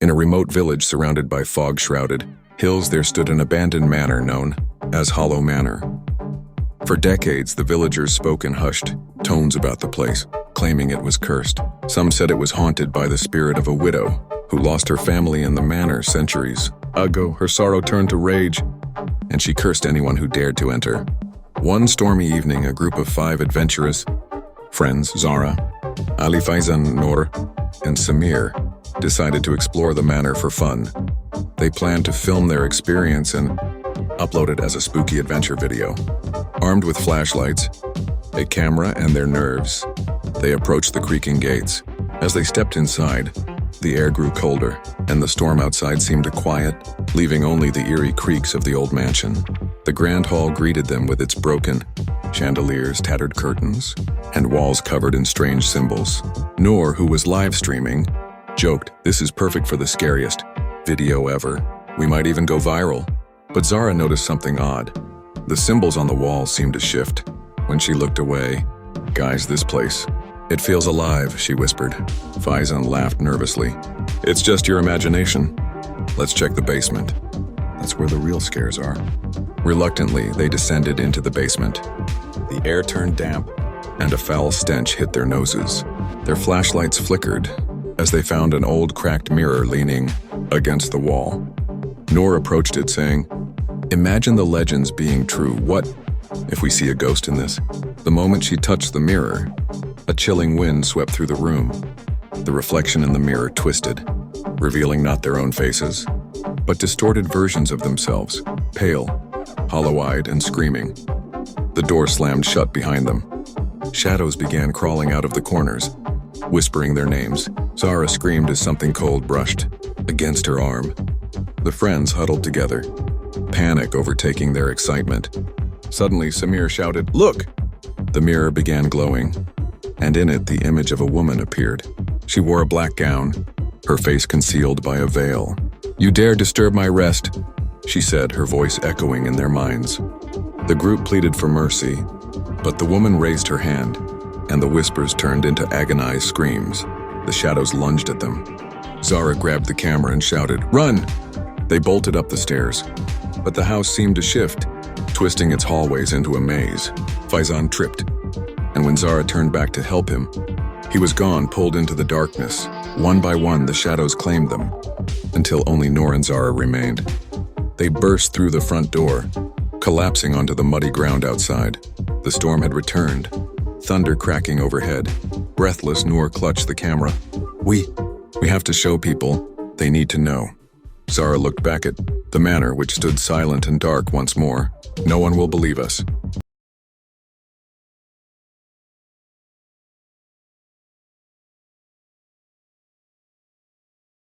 In a remote village surrounded by fog-shrouded hills, there stood an abandoned manor known as Hollow Manor. For decades, the villagers spoke in hushed tones about the place, claiming it was cursed. Some said it was haunted by the spirit of a widow who lost her family in the manor centuries ago. Her sorrow turned to rage, and she cursed anyone who dared to enter. One stormy evening, a group of 5 adventurous friends, Zara, Ali Faizan Noor, and Samir, decided to explore the manor for fun. They planned to film their experience and upload it as a spooky adventure video. Armed with flashlights, a camera, and their nerves, they approached the creaking gates. As they stepped inside, the air grew colder, and the storm outside seemed to quiet, leaving only the eerie creaks of the old mansion. The grand hall greeted them with its broken chandeliers, tattered curtains, and walls covered in strange symbols. Noor, who was live streaming, joked, "This is perfect for the scariest video ever. We might even go viral." But Zara noticed something odd. The symbols on the wall seemed to shift. When she looked away, "Guys, this place, it feels alive," she whispered. Faizan laughed nervously. "It's just your imagination. Let's check the basement. That's where the real scares are." Reluctantly, they descended into the basement. The air turned damp, and a foul stench hit their noses. Their flashlights flickered as they found an old cracked mirror leaning against the wall. Noor approached it, saying, "Imagine the legends being true. What if we see a ghost in this?" The moment she touched the mirror, a chilling wind swept through the room. The reflection in the mirror twisted, revealing not their own faces, but distorted versions of themselves, pale, hollow-eyed, and screaming. The door slammed shut behind them. Shadows began crawling out of the corners, whispering their names. Zara screamed as something cold brushed against her arm. The friends huddled together, panic overtaking their excitement. Suddenly, Samir shouted, "Look!" The mirror began glowing, and in it the image of a woman appeared. She wore a black gown, her face concealed by a veil. "You dare disturb my rest," she said, her voice echoing in their minds. The group pleaded for mercy, but the woman raised her hand, and the whispers turned into agonized screams. The shadows lunged at them. Zara grabbed the camera and shouted, "Run!" They bolted up the stairs, but the house seemed to shift, twisting its hallways into a maze. Faizan tripped, and when Zara turned back to help him, he was gone, pulled into the darkness. One by one, the shadows claimed them, until only Noor and Zara remained. They burst through the front door, collapsing onto the muddy ground outside. The storm had returned, thunder cracking overhead. Breathless, Noor clutched the camera. We have to show people. They need to know." Zara looked back at the manor, which stood silent and dark once more. "No one will believe us.